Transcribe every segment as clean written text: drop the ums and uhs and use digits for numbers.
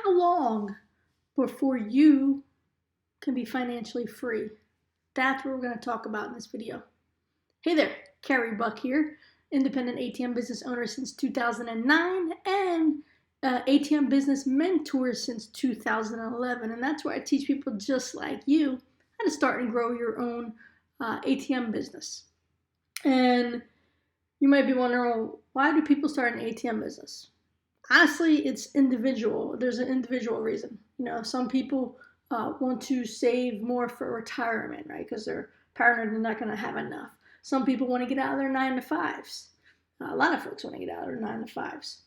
how long before you can be financially free? That's what we're going to talk about in this video. Hey there, Carey Buck here, independent ATM business owner since 2009 and ATM business mentor since 2011. And that's where I teach people just like you how to start and grow your own ATM business. And you might be wondering, well, why do people start an ATM business? Honestly, it's individual. There's an individual reason. Some people want to save more for retirement, right? Because they're paranoid they're not going to have enough. Some people want to get out of their 9-to-5s. A lot of folks want to get out of their 9-to-5s.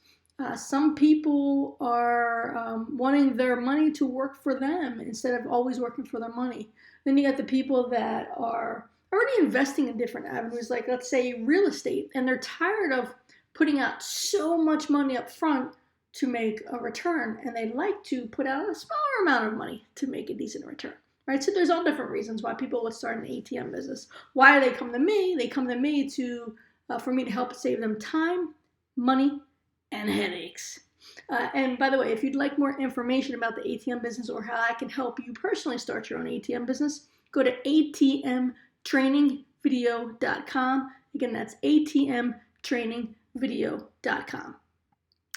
Some people are wanting their money to work for them instead of always working for their money. Then you got the people that are already investing in different avenues, like let's say real estate, and they're tired of putting out so much money up front to make a return, and they like to put out a smaller amount of money to make a decent return, right? So there's all different reasons why people would start an ATM business. Why do they come to me? They come to me for me to help save them time, money, and headaches. And by the way, if you'd like more information about the ATM business or how I can help you personally start your own ATM business, go to ATMtrainingvideo.com. Again, that's ATMtrainingvideo.com.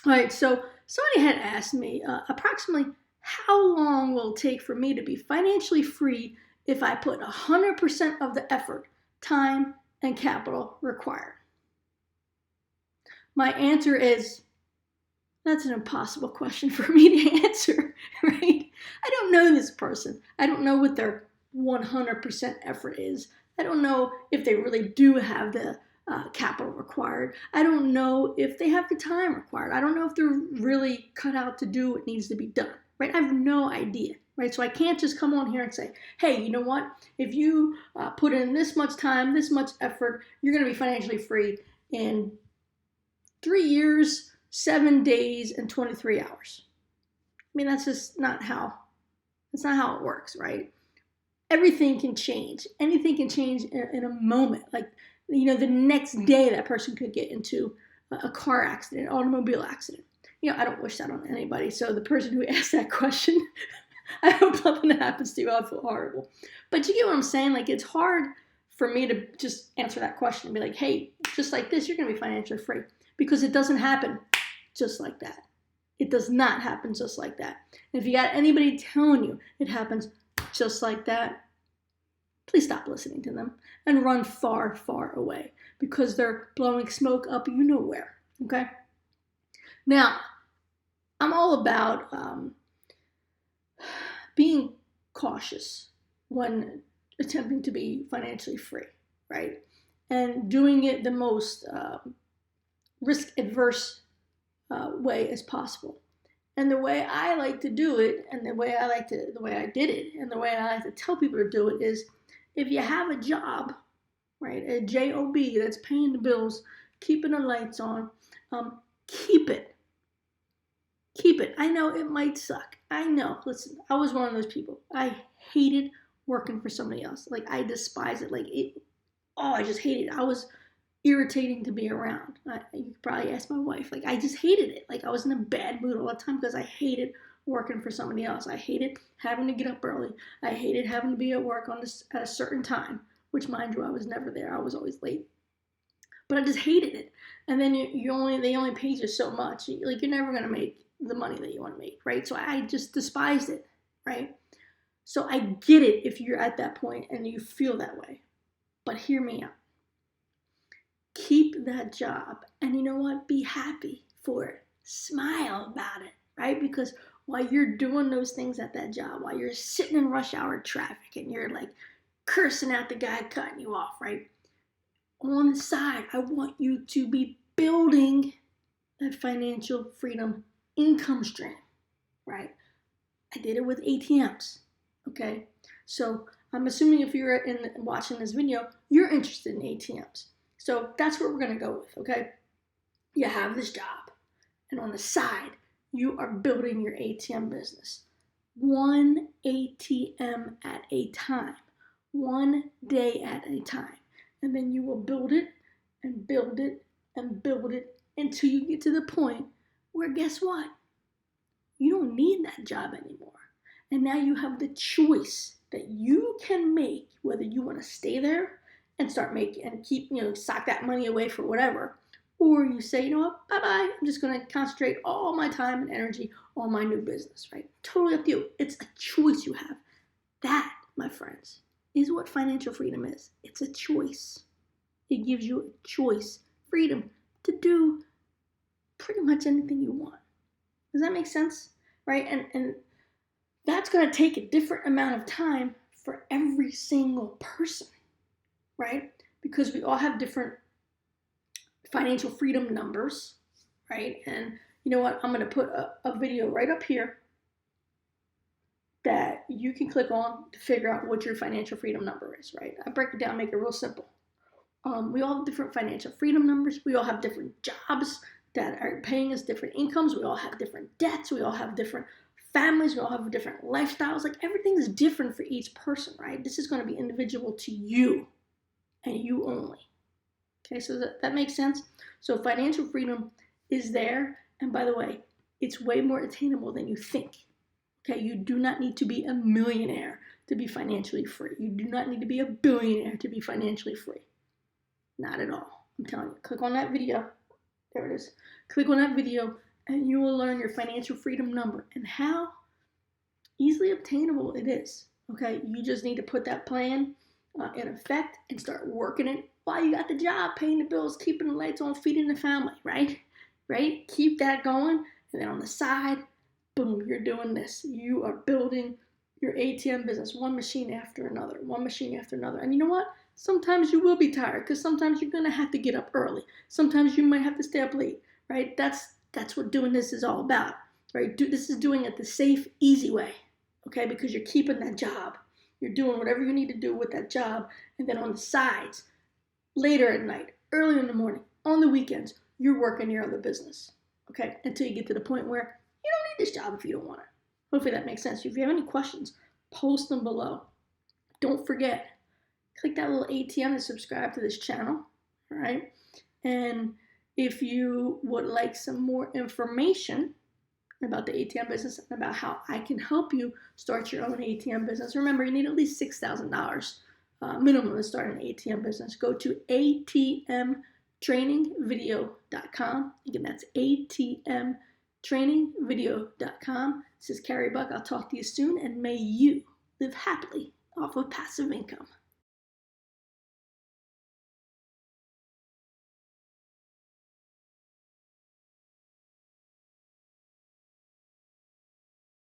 All right, so somebody had asked me approximately how long will it take for me to be financially free if I put 100% of the effort, time, and capital required. My answer is, that's an impossible question for me to answer, right? I don't know this person. I don't know what their 100% effort is. I don't know if they really do have the capital required. I don't know if they have the time required. I don't know if they're really cut out to do what needs to be done, right? I have no idea, right? So I can't just come on here and say, hey, you know what? If you put in this much time, this much effort, you're going to be financially free in 3 years, 7 days, and 23 hours. I mean, that's just not how it works, right? Everything can change. Anything can change in a moment. Like, the next day that person could get into a car accident, an automobile accident. I don't wish that on anybody. So the person who asked that question, I hope nothing happens to you. I feel horrible. But you get what I'm saying? Like, it's hard for me to just answer that question and be like, hey, just like this, you're going to be financially free. Because it doesn't happen just like that. It does not happen just like that. And if you got anybody telling you it happens just like that, please stop listening to them and run far, far away because they're blowing smoke up you know where, okay? Now, I'm all about being cautious when attempting to be financially free, right? And doing it the most risk-adverse way as possible. And the way I like to do it, and the way I did it, and the way I like to tell people to do it is, if you have a job, right, a job that's paying the bills, keeping the lights on, keep it. Keep it. I know it might suck. I know. Listen, I was one of those people. I hated working for somebody else. Like, I despise it. I just hated it. I was irritating to be around. You could probably ask my wife. Like, I just hated it. Like, I was in a bad mood all the time because I hated working for somebody else. I hated having to get up early. I hated having to be at work at a certain time, which, mind you, I was never there. I was always late. But I just hated it. And then they only paid you so much. Like, you're never going to make the money that you want to make, right? So I just despised it, right? So I get it if you're at that point and you feel that way. But hear me out. Keep that job. And you know what? Be happy for it. Smile about it, right? Because while you're doing those things at that job, while you're sitting in rush hour traffic and you're like cursing at the guy cutting you off, right? On the side, I want you to be building that financial freedom income stream, right? I did it with ATMs, okay? So I'm assuming if you're watching this video, you're interested in ATMs. So that's what we're going to go with, okay? You have this job, and on the side, you are building your ATM business. One ATM at a time, 1 day at a time. And then you will build it and build it and build it until you get to the point where, guess what? You don't need that job anymore. And now you have the choice that you can make whether you want to stay there and start making and keep, sock that money away for whatever. Or you say, you know what, bye-bye. I'm just going to concentrate all my time and energy on my new business, right? Totally up to you. It's a choice you have. That, my friends, is what financial freedom is. It's a choice. It gives you a choice, freedom to do pretty much anything you want. Does that make sense? Right? And that's going to take a different amount of time for every single person, right? Because we all have different financial freedom numbers, right? And you know what? I'm going to put a video right up here that you can click on to figure out what your financial freedom number is, right? I break it down, make it real simple. We all have different financial freedom numbers. We all have different jobs that are paying us different incomes. We all have different debts. We all have different families. We all have different lifestyles. Like everything is different for each person, right? This is going to be individual to you and you only. Okay, so that makes sense? So financial freedom is there. And by the way, it's way more attainable than you think. Okay, you do not need to be a millionaire to be financially free. You do not need to be a billionaire to be financially free. Not at all. I'm telling you. Click on that video. There it is. Click on that video and you will learn your financial freedom number and how easily obtainable it is. Okay, you just need to put that plan in effect and start working it while you got the job, paying the bills, keeping the lights on, feeding the family, right? Right? Keep that going. And then on the side, boom, you're doing this. You are building your ATM business, one machine after another, one machine after another. And you know what? Sometimes you will be tired because sometimes you're going to have to get up early. Sometimes you might have to stay up late, right? That's what doing this is all about, right? This is doing it the safe, easy way, okay? Because you're keeping that job. You're doing whatever you need to do with that job. And then on the sides, later at night, early in the morning, on the weekends, you're working your other business, okay? Until you get to the point where you don't need this job if you don't want it. Hopefully that makes sense. If you have any questions, post them below. Don't forget, click that little ATM to subscribe to this channel, all right? And if you would like some more information about the ATM business and about how I can help you start your own ATM business, remember, you need at least $6,000 minimum to start an ATM business. Go to ATMtrainingvideo.com. Again, that's ATMtrainingvideo.com. This is Carey Buck. I'll talk to you soon, and may you live happily off of passive income.